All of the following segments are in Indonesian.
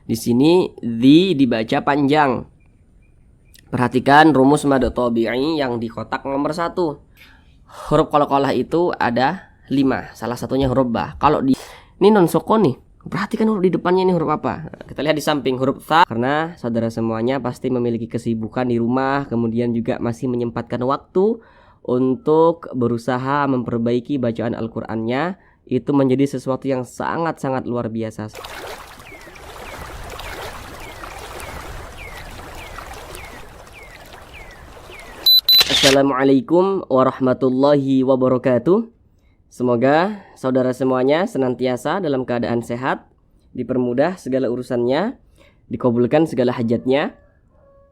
Di sini dibaca panjang. Perhatikan rumus mad tabi'i yang di kotak nomor 1. Huruf qalqalah itu ada 5. Salah satunya huruf ba. Kalau ini non sukun nih. Perhatikan huruf di depannya ini huruf apa. Kita lihat di samping huruf ta. Karena saudara semuanya pasti memiliki kesibukan di rumah, kemudian juga masih menyempatkan waktu untuk berusaha memperbaiki bacaan Al-Qur'annya. Itu menjadi sesuatu yang sangat-sangat luar biasa. Assalamualaikum warahmatullahi wabarakatuh. Semoga saudara semuanya senantiasa dalam keadaan sehat, dipermudah segala urusannya, dikabulkan segala hajatnya,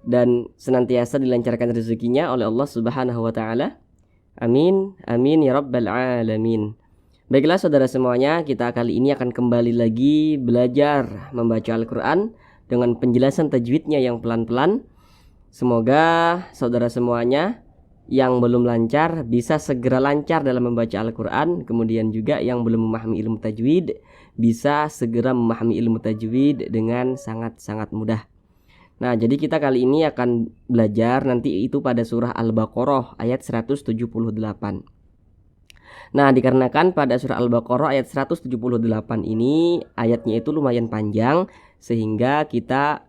dan senantiasa dilancarkan rezekinya oleh Allah Subhanahu wa taala. Amin, amin ya rabbal alamin. Baiklah saudara semuanya, kita kali ini akan kembali lagi belajar membaca Al-Qur'an dengan penjelasan tajwidnya yang pelan-pelan. Semoga saudara semuanya yang belum lancar bisa segera lancar dalam membaca Al-Quran. Kemudian juga yang belum memahami ilmu tajwid bisa segera memahami ilmu tajwid dengan sangat-sangat mudah. Nah, jadi kita kali ini akan belajar nanti itu pada surah Al-Baqarah ayat 178. Nah, dikarenakan pada surah Al-Baqarah ayat 178 ini ayatnya itu lumayan panjang, sehingga kita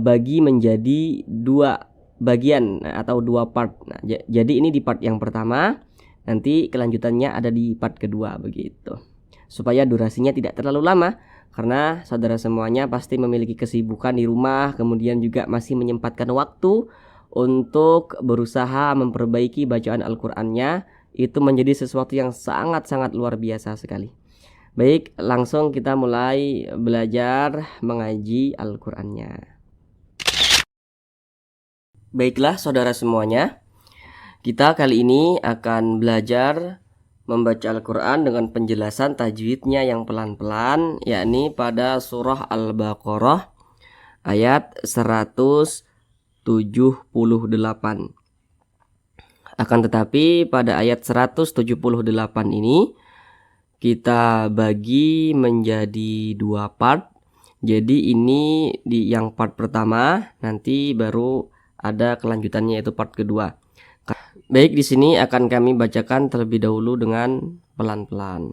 bagi menjadi 2 bagian atau 2 part. Nah, jadi ini di part yang pertama, nanti kelanjutannya ada di part kedua begitu. Supaya durasinya tidak terlalu lama, karena saudara semuanya pasti memiliki kesibukan di rumah, kemudian juga masih menyempatkan waktu untuk berusaha memperbaiki bacaan Al-Qur'annya. Itu menjadi sesuatu yang sangat-sangat luar biasa sekali. Baik, langsung kita mulai belajar mengaji Al-Qur'annya. Baiklah saudara semuanya, kita kali ini akan belajar membaca Al-Quran dengan penjelasan tajwidnya yang pelan-pelan, yakni pada surah Al-Baqarah ayat 178. Akan tetapi pada ayat 178 ini kita bagi menjadi 2 part. Jadi ini di yang part pertama, nanti baru ada kelanjutannya yaitu part kedua. Baik, di sini akan kami bacakan terlebih dahulu dengan pelan-pelan.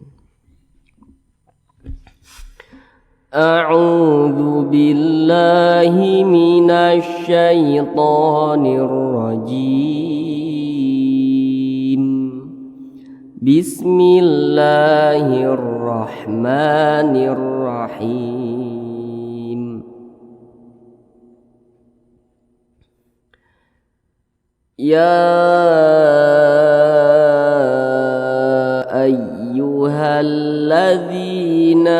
A'udzu billahi minasy syaithanir rajim. Bismillahirrahmanirrahim. Ya ayyuhalladzina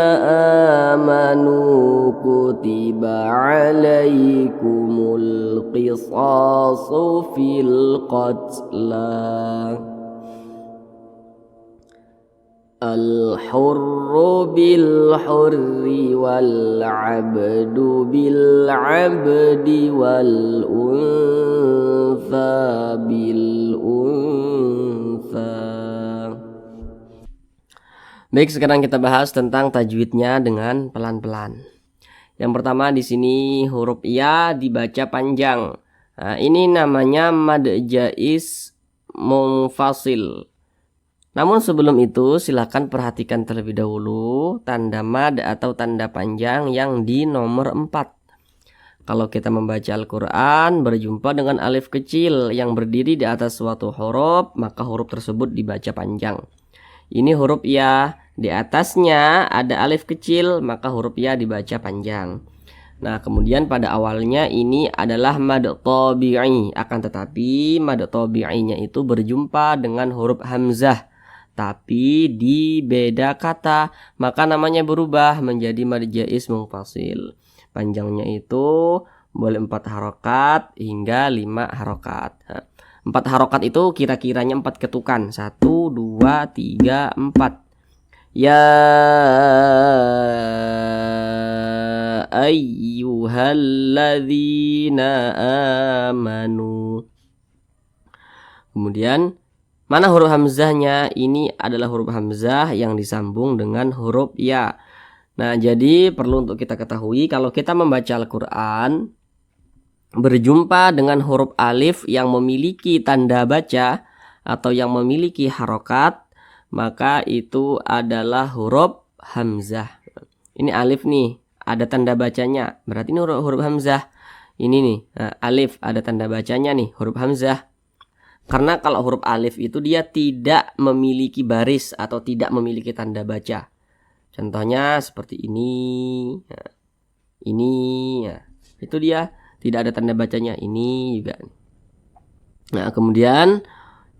amanu kutiba alaikumul qisasu fil qatla al-hurru bil-hurri wal-'abdu bil-'abdi wal-untha bil-untha. Baik, sekarang kita bahas tentang tajwidnya dengan pelan-pelan. Yang pertama di sini huruf ya dibaca panjang. Nah, ini namanya mad jaiz munfasil. Namun sebelum itu silakan perhatikan terlebih dahulu tanda mad atau tanda panjang yang di nomor 4. Kalau kita membaca Al-Quran berjumpa dengan alif kecil yang berdiri di atas suatu huruf, maka huruf tersebut dibaca panjang. Ini huruf ya, di atasnya ada alif kecil, maka huruf ya dibaca panjang. Nah, kemudian pada awalnya ini adalah mad tabi'i, akan tetapi mad tabi'inya itu berjumpa dengan huruf hamzah, tapi di beda kata, maka namanya berubah menjadi mad jaiz munfasil. Panjangnya itu boleh 4 harokat hingga 5 harokat. 4 harokat itu kira-kiranya 4 ketukan. 1, 2, 3, 4. Ya ayyuhalladzina amanu. Kemudian mana huruf hamzahnya? Ini adalah huruf hamzah yang disambung dengan huruf ya. Nah, jadi perlu untuk kita ketahui kalau kita membaca Al-Quran berjumpa dengan huruf alif yang memiliki tanda baca atau yang memiliki harokat, maka itu adalah huruf hamzah. Ini alif nih, ada tanda bacanya, berarti ini huruf hamzah. Ini nih, alif ada tanda bacanya nih, huruf hamzah. Karena kalau huruf alif itu dia tidak memiliki baris atau tidak memiliki tanda baca. Contohnya seperti ini, ini, itu dia tidak ada tanda bacanya. Ini juga. Nah, kemudian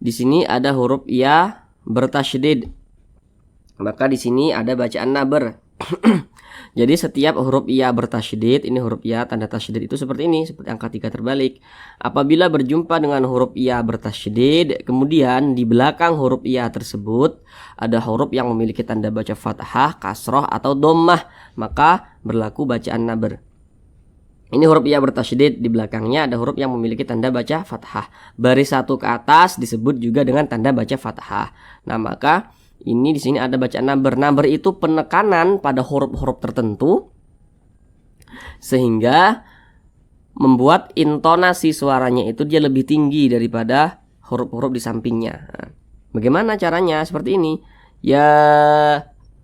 di sini ada huruf ya bertasydid. Maka di sini ada bacaan naber. Jadi setiap huruf ya bertasydid, ini huruf ya tanda tasydid itu seperti ini, seperti angka 3 terbalik. Apabila berjumpa dengan huruf ya bertasydid, kemudian di belakang huruf ya tersebut ada huruf yang memiliki tanda baca fathah, kasroh atau dhammah, maka berlaku bacaan naber. Ini huruf ya bertasydid, di belakangnya ada huruf yang memiliki tanda baca fathah. Baris satu ke atas disebut juga dengan tanda baca fathah. Nah, maka ini di sini ada bacaan naber. Naber itu penekanan pada huruf-huruf tertentu sehingga membuat intonasi suaranya itu dia lebih tinggi daripada huruf-huruf di sampingnya. Nah, bagaimana caranya? Seperti ini. Ya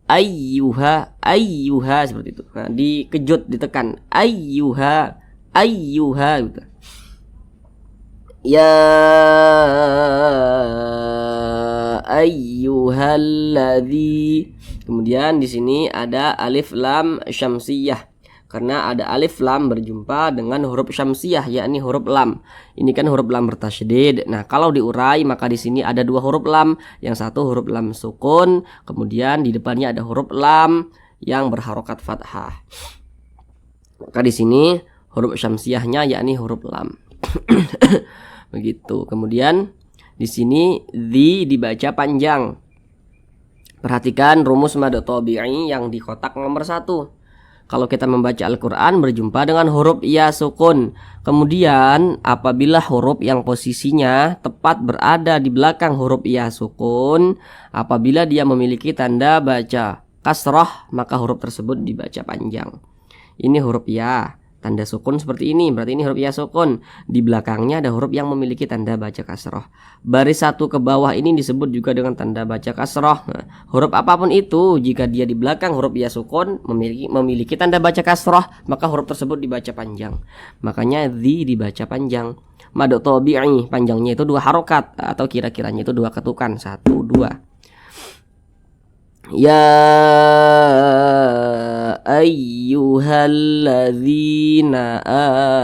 ayyuha, ayyuha, seperti itu. Nah, dikejut, ditekan. Ayyuha, ayyuha gitu. Ya ayyuhalladzi. Kemudian di sini ada alif lam syamsiyah. Karena ada alif lam berjumpa dengan huruf syamsiyah, yakni huruf lam. Ini kan huruf lam bertasydid. Nah, kalau diurai maka di sini ada dua huruf lam. Yang satu huruf lam sukun, kemudian di depannya ada huruf lam yang berharokat fathah. Maka di sini huruf syamsiyahnya yakni huruf lam. Begitu. Kemudian di sini dibaca panjang. Perhatikan rumus mad tabi'i yang di kotak nomor 1. Kalau kita membaca Al-Quran berjumpa dengan huruf ya sukun, kemudian apabila huruf yang posisinya tepat berada di belakang huruf ya sukun, apabila dia memiliki tanda baca kasroh, maka huruf tersebut dibaca panjang. Ini huruf ya, tanda sukun seperti ini, berarti ini huruf ya sukun. Di belakangnya ada huruf yang memiliki tanda baca kasroh. Baris satu ke bawah ini disebut juga dengan tanda baca kasroh. Nah, huruf apapun itu, jika dia di belakang huruf ya sukun memiliki tanda baca kasroh, maka huruf tersebut dibaca panjang. Makanya dibaca panjang. Mad tabi'i panjangnya itu 2 harokat atau kira-kiranya itu 2 ketukan, 1, 2. Ya ayyuhalladzina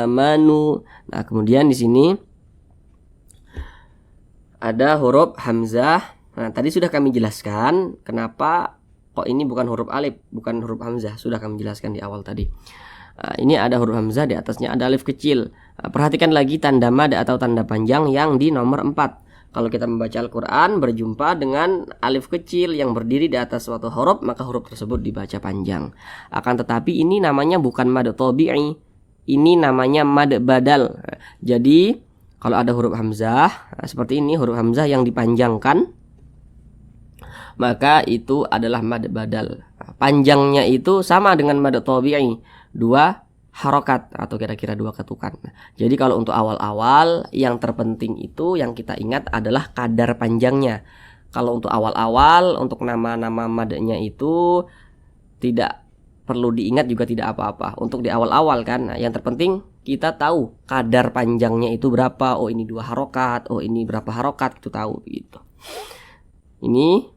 amanu. Nah, kemudian di sini ada huruf hamzah. Nah, tadi sudah kami jelaskan kenapa kok ini bukan huruf alif, bukan huruf hamzah. Sudah kami jelaskan di awal tadi. Nah, ini ada huruf hamzah, di atasnya ada alif kecil. Nah, perhatikan lagi tanda mad atau tanda panjang yang di nomor 4. Kalau kita membaca Al-Quran berjumpa dengan alif kecil yang berdiri di atas suatu huruf, maka huruf tersebut dibaca panjang. Akan tetapi ini namanya bukan mad tabi'i, ini namanya mad badal. Jadi kalau ada huruf hamzah seperti ini, huruf hamzah yang dipanjangkan, maka itu adalah mad badal. Panjangnya itu sama dengan mad tabi'i, 2 harokat atau kira-kira 2 ketukan. Jadi kalau untuk awal-awal yang terpenting itu yang kita ingat adalah kadar panjangnya. Kalau untuk awal-awal untuk nama-nama madnya itu tidak perlu diingat juga tidak apa-apa. Untuk di awal-awal kan, yang terpenting kita tahu kadar panjangnya itu berapa. Oh, ini 2 harokat, oh ini berapa harokat, itu tahu gitu. Ini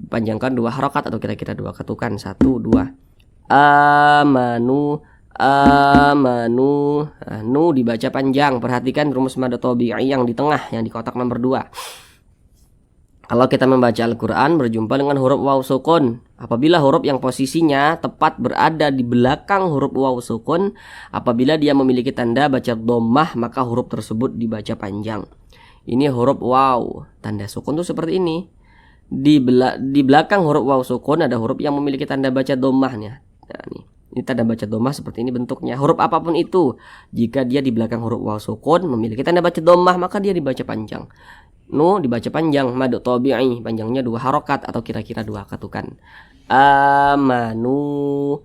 panjangkan 2 harokat atau kira-kira 2 ketukan, 1, 2. Amanu, amanu. Nah, nu dibaca panjang. Perhatikan rumus mad tabi'i yang di tengah, yang di kotak nomor 2. Kalau kita membaca Al-Quran berjumpa dengan huruf waw sukun, apabila huruf yang posisinya tepat berada di belakang huruf waw sukun, apabila dia memiliki tanda baca dhammah, maka huruf tersebut dibaca panjang. Ini huruf waw, tanda sukun tuh seperti ini. Di belakang huruf waw sukun ada huruf yang memiliki tanda baca dhammahnya. Nah, ini tanda baca dhammah seperti ini bentuknya. Huruf apapun itu, jika dia di belakang huruf waw sukun memiliki tanda baca dhammah, maka dia dibaca panjang. Nu dibaca panjang, mad tabi'i panjangnya 2 harokat atau kira-kira 2 ketukan. amanu,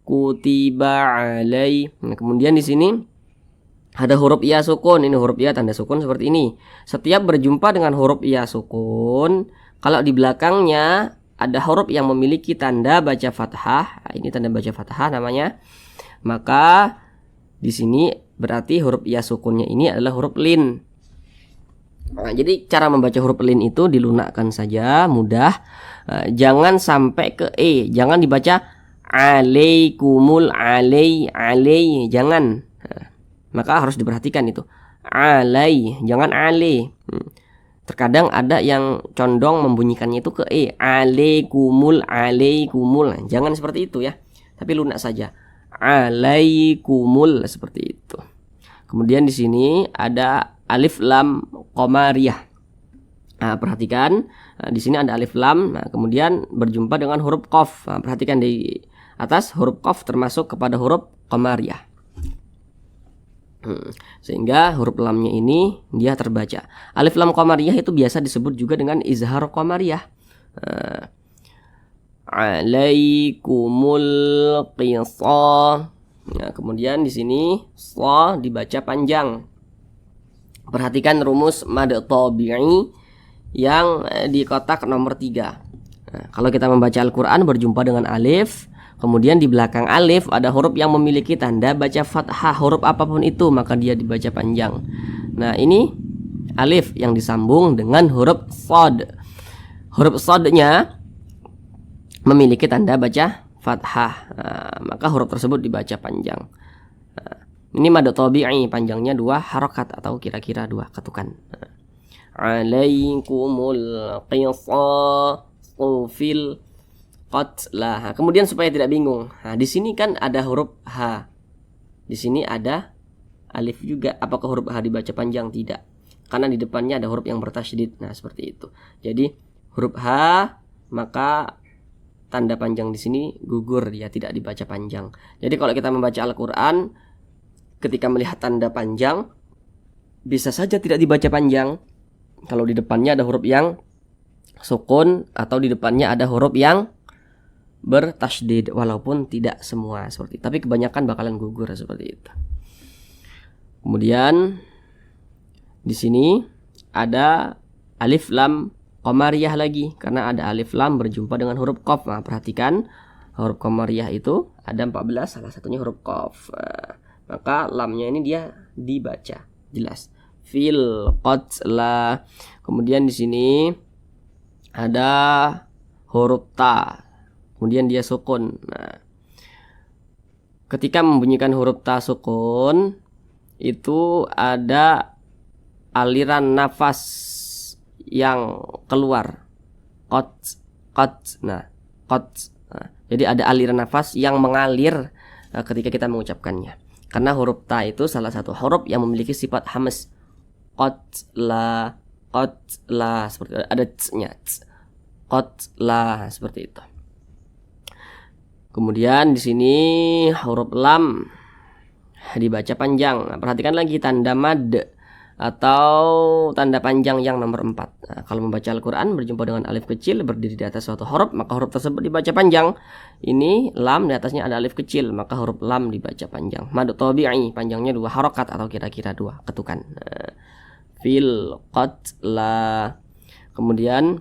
kutiba alai. Nah, kemudian di sini ada huruf iya sukun. Ini huruf iya tanda sukun seperti ini. Setiap berjumpa dengan huruf iya sukun, kalau di belakangnya ada huruf yang memiliki tanda baca fathah, ini tanda baca fathah namanya, maka di sini berarti huruf iya sukunnya ini adalah huruf lin. Nah, jadi cara membaca huruf lin itu dilunakkan saja, mudah. Jangan sampai ke jangan dibaca alaikumul, alai, jangan. Maka harus diperhatikan itu. Alai, jangan ale. Terkadang ada yang condong membunyikannya itu ke alaikumul, alaikumul. Jangan seperti itu ya. Tapi lunak saja. Alaikumul, seperti itu. Kemudian di sini ada alif lam qamariyah. Nah, perhatikan, di sini ada alif lam, nah, kemudian berjumpa dengan huruf qaf. Nah, perhatikan di atas huruf qaf termasuk kepada huruf qamariyah. Sehingga huruf lamnya ini dia terbaca. Alif lam qamariyah itu biasa disebut juga dengan izhar qamariyah. Alaikumul qisas. Nah, kemudian di sini sha dibaca panjang. Perhatikan rumus mad tabi'i yang di kotak nomor 3. Nah, kalau kita membaca Al-Qur'an berjumpa dengan alif, kemudian di belakang alif ada huruf yang memiliki tanda baca fathah, huruf apapun itu maka dia dibaca panjang. Nah, ini alif yang disambung dengan huruf shad. Huruf shadnya memiliki tanda baca fathah, maka huruf tersebut dibaca panjang. Ini mad tabi'i, panjangnya 2 harokat atau kira-kira 2 ketukan. Alaikumul qisasu fil qatlah. Kemudian supaya tidak bingung, di sini kan ada huruf H, di sini ada alif juga. Apakah huruf H dibaca panjang? Tidak, karena di depannya ada huruf yang bertasydid. Nah, seperti itu. Jadi huruf H maka tanda panjang di sini gugur, dia tidak dibaca panjang. Jadi kalau kita membaca Al-Qur'an ketika melihat tanda panjang bisa saja tidak dibaca panjang kalau di depannya ada huruf yang sukun atau di depannya ada huruf yang bertasydid, walaupun tidak semua seperti itu, tapi kebanyakan bakalan gugur seperti itu. Kemudian di sini ada alif lam qamariyah lagi, karena ada alif lam berjumpa dengan huruf qaf. Nah, perhatikan huruf qamariyah itu ada 14, salah satunya huruf qaf. Maka lamnya ini dia dibaca jelas. Fil qatla. Kemudian di sini ada huruf ta. Kemudian dia sukun. Nah, ketika membunyikan huruf ta sukun itu ada aliran nafas yang keluar. Qat. Nah, qat. Nah, jadi ada aliran nafas yang mengalir ketika kita mengucapkannya. Karena huruf ta itu salah satu huruf yang memiliki sifat hamas. Qatla, seperti itu. Ada ts-nya. Qatla, seperti itu. Kemudian di sini huruf lam dibaca panjang. Nah, perhatikan lagi tanda mad atau tanda panjang yang nomor 4. Nah, kalau membaca Al-Qur'an berjumpa dengan alif kecil berdiri di atas suatu huruf, maka huruf tersebut dibaca panjang. Ini lam, di atasnya ada alif kecil, maka huruf lam dibaca panjang. Mad tabi'i, panjangnya 2 harokat atau kira-kira 2 ketukan. Fil qatla. Kemudian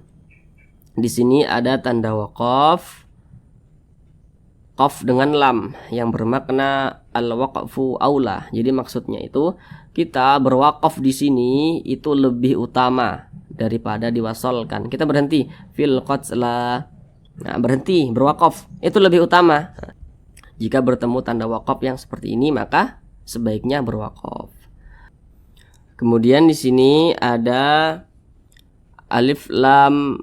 di sini ada tanda waqaf, qaf dengan lam yang bermakna al-waqfu aula. Jadi maksudnya itu kita berwakaf di sini itu lebih utama daripada diwasolkan. Kita berhenti fil qatla. Nah, berhenti berwakaf itu lebih utama. Jika bertemu tanda wakaf yang seperti ini maka sebaiknya berwakaf. Kemudian di sini ada alif lam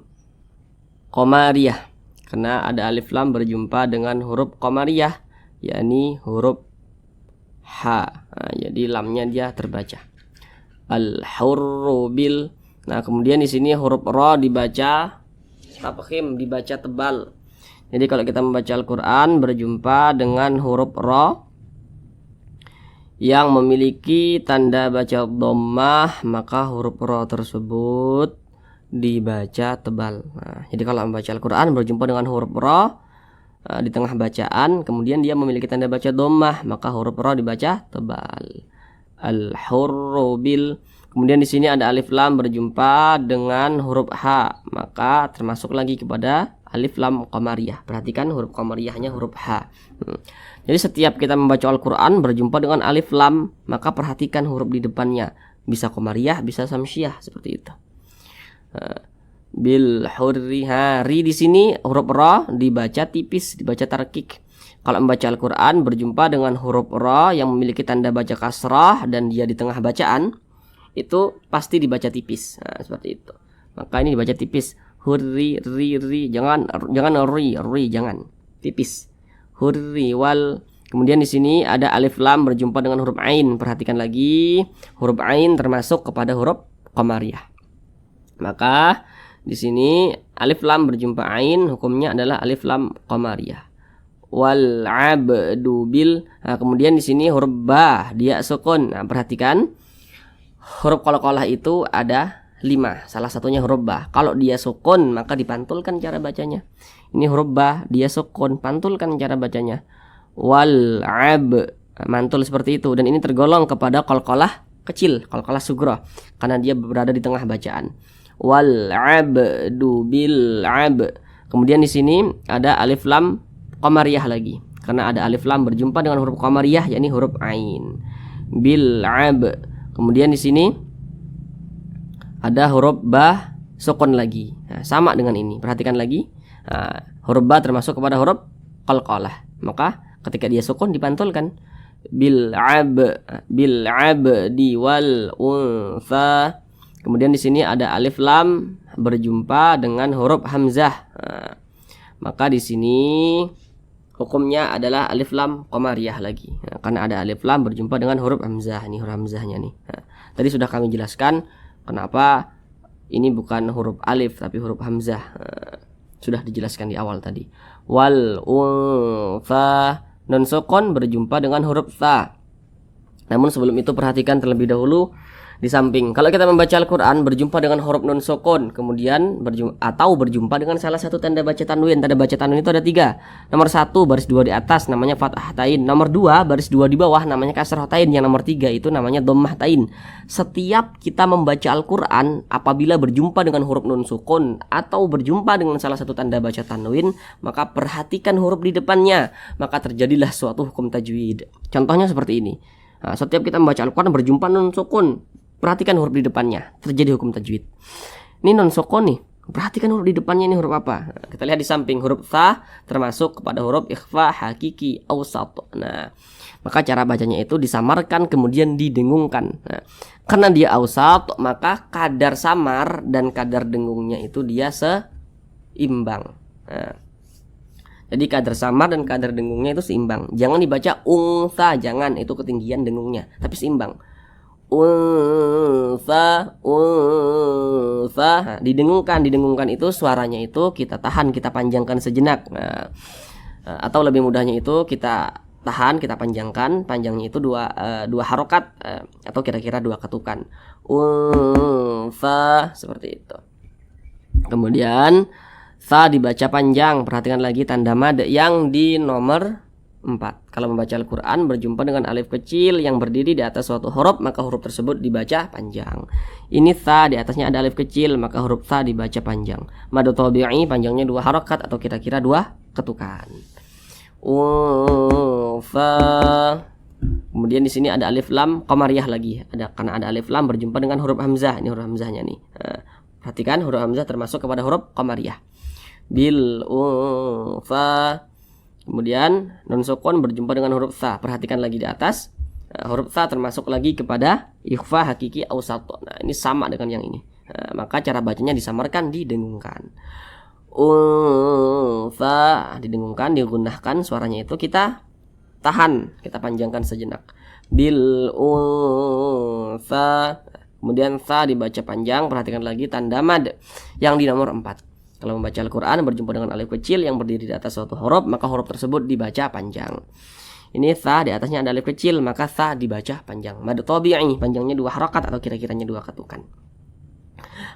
qamariyah. Karena ada alif lam berjumpa dengan huruf qamariyah, yakni huruf H. Nah, jadi lamnya dia terbaca. Al-hurru bil. Nah, kemudian di sini huruf ra dibaca tafkhim, dibaca tebal. Jadi kalau kita membaca Al-Qur'an berjumpa dengan huruf ra yang memiliki tanda baca dhammah, maka huruf ra tersebut dibaca tebal. Nah, jadi kalau membaca Al-Quran berjumpa dengan huruf ra di tengah bacaan, kemudian dia memiliki tanda baca dhammah, maka huruf ra dibaca tebal. Al-hurru bil. Kemudian di sini ada alif lam berjumpa dengan huruf H, maka termasuk lagi kepada alif lam qamariyah. Perhatikan huruf qamariyahnya huruf H. Jadi setiap kita membaca Al-Quran berjumpa dengan alif lam, maka perhatikan huruf di depannya. Bisa qamariyah, bisa samsiyah, seperti itu. Bil hurri, ri di sini huruf ra dibaca tipis, dibaca tarkik. Kalau membaca Al-Quran berjumpa dengan huruf ra yang memiliki tanda baca kasrah dan dia di tengah bacaan, itu pasti dibaca tipis. Nah, seperti itu. Maka ini dibaca tipis. Hurri, ri, jangan ri, jangan. Tipis. Hurri wal. Kemudian di sini ada alif lam berjumpa dengan huruf ain. Perhatikan lagi, huruf ain termasuk kepada huruf qamariyah. Maka di sini alif lam berjumpa ain, hukumnya adalah alif lam qamariyah. Wal abdu bil. Nah, kemudian di sini huruf ba, dia sukun. Nah, perhatikan huruf qalqalah itu ada 5, salah satunya huruf ba. Kalau dia sukun maka dipantulkan cara bacanya. Ini huruf ba, dia sukun, pantulkan cara bacanya. Wal ab, mantul seperti itu. Dan ini tergolong kepada qalqalah kecil, qalqalah sughra, karena dia berada di tengah bacaan. Wal abdu bil ab. Kemudian di sini ada alif lam qamariyah lagi, karena ada alif lam berjumpa dengan huruf qamariyah, yakni huruf ain. Bil ab. Kemudian di sini ada huruf ba sukun lagi. Nah, sama dengan ini. Perhatikan lagi. Nah, huruf ba termasuk kepada huruf qalqalah. Maka ketika dia sukun dipantulkan. Bil abdi wal untha. Kemudian di sini ada alif lam berjumpa dengan huruf hamzah. Nah, maka di sini hukumnya adalah alif lam qamariyah lagi. Nah, karena ada alif lam berjumpa dengan huruf hamzah. Ini huruf hamzahnya nih. Nah, tadi sudah kami jelaskan kenapa ini bukan huruf alif tapi huruf hamzah. Nah, sudah dijelaskan di awal tadi. Wal untha, nun sukun berjumpa dengan huruf tha. Namun sebelum itu perhatikan terlebih dahulu di samping. Kalau kita membaca Al-Quran berjumpa dengan huruf nun sukun, kemudian berjumpa dengan salah satu tanda baca tanwin. Tanda baca tanwin itu ada 3. Nomor 1 baris 2 di atas namanya fathah tain. Nomor 2 baris 2 di bawah namanya kasrah tain. Yang nomor 3 itu namanya dhammah tain. Setiap kita membaca Al-Quran apabila berjumpa dengan huruf nun sukun atau berjumpa dengan salah satu tanda baca tanwin, maka perhatikan huruf di depannya, maka terjadilah suatu hukum tajwid. Contohnya seperti ini. Nah, setiap kita membaca Al-Quran berjumpa nun sukun, perhatikan huruf di depannya, terjadi hukum tajwid. Ini non sukun nih, perhatikan huruf di depannya ini huruf apa. Nah, kita lihat di samping huruf tha termasuk kepada huruf ikhfa hakiki awsat. Nah, maka cara bacanya itu disamarkan kemudian didengungkan. Nah, karena dia awsat, maka kadar samar dan kadar dengungnya itu dia seimbang. Nah, jadi kadar samar dan kadar dengungnya itu seimbang. Jangan dibaca ungsa, jangan, itu ketinggian dengungnya, tapi seimbang. Unsa. Nah, didengungkan itu suaranya itu kita tahan, kita panjangkan sejenak. Nah, atau lebih mudahnya itu kita tahan, kita panjangkan, panjangnya itu dua harokat atau kira-kira 2 ketukan. Unsa, seperti itu. Kemudian sa dibaca panjang. Perhatikan lagi tanda mad yang di nomor 4. Kalau membaca Al-Quran berjumpa dengan alif kecil yang berdiri di atas suatu huruf, maka huruf tersebut dibaca panjang. Ini sa, di atasnya ada alif kecil, maka huruf sa dibaca panjang. Mad tabi'i panjangnya 2 harokat atau kira-kira 2 ketukan. Fa. Kemudian di sini ada alif lam qamariyah lagi. Karena ada alif lam berjumpa dengan huruf hamzah. Ini huruf hamzahnya nih. Nah, perhatikan huruf hamzah termasuk kepada huruf qamariyah. Bil fa. Kemudian nun sukun berjumpa dengan huruf tha. Perhatikan lagi di atas. Nah, huruf tha termasuk lagi kepada ikhfa hakiki awsat. Nah, ini sama dengan yang ini. Nah, maka cara bacanya disamarkan, didengungkan. Tha didengungkan, digunahkan, suaranya itu kita tahan, kita panjangkan sejenak. Bil tha. Kemudian tha dibaca panjang. Perhatikan lagi tanda mad yang di nomor 4. Kalau membaca Al-Quran berjumpa dengan alif kecil yang berdiri di atas suatu huruf, maka huruf tersebut dibaca panjang. Ini tha, di atasnya ada alif kecil, maka tha dibaca panjang. Mad tabi'i panjangnya 2 harokat atau kira-kiranya 2 ketukan.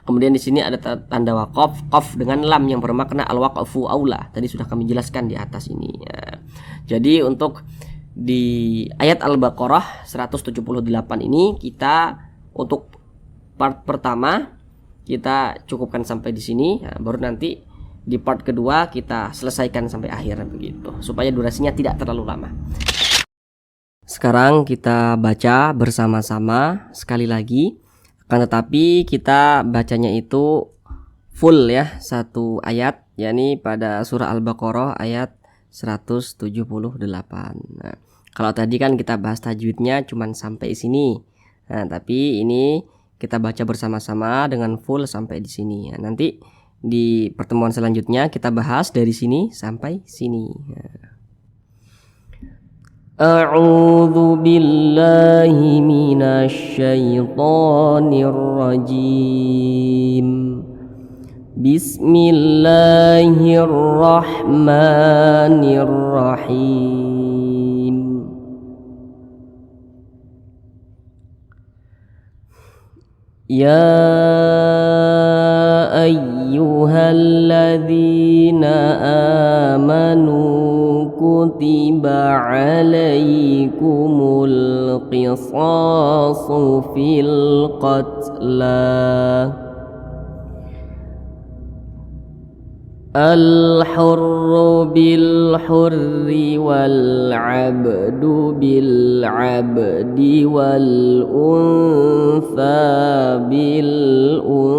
Kemudian di sini ada tanda waqaf, qaf dengan lam yang bermakna al-waqfu aula. Tadi sudah kami jelaskan di atas ini. Ya. Jadi untuk di ayat Al-Baqarah 178 ini kita untuk part pertama kita cukupkan sampai di sini. Ya, baru nanti di part kedua kita selesaikan sampai akhir begitu, supaya durasinya tidak terlalu lama. Sekarang kita baca bersama-sama sekali lagi. Akan tetapi kita bacanya itu full ya, satu ayat, yakni pada surah Al-Baqarah ayat 178. Nah, kalau tadi kan kita bahas tajwidnya cuman sampai sini. Nah, tapi ini kita baca bersama-sama dengan full sampai di sini. Nah, nanti di pertemuan selanjutnya kita bahas dari sini sampai sini. A'udzu billahi minasy syaithanir rajim. Bismillahirrahmanirrahim. Ya ayyuhalladzina amanu kutiba alaikumul qisasu fil qatla al-hurru bil-hurri wal-'abdu bil-'abdi wal-untha bil-untha.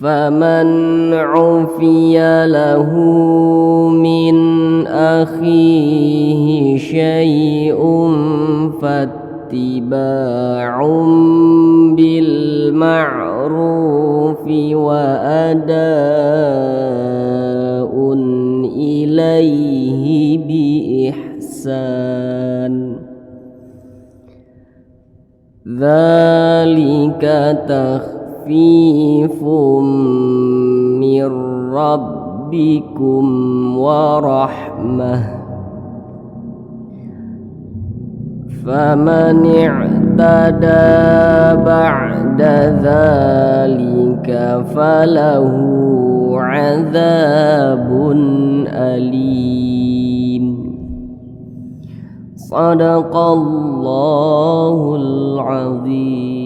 Faman 'ufiya lahu min akhihi syai'un fattiba'un bil ma'rufi wa ada'un ilaihi bi ihsan. Dzalika takhfifum mir rabbikum wa rahmah. فمن اعتدى بعد ذلك فله عذاب أليم. صدق الله العظيم.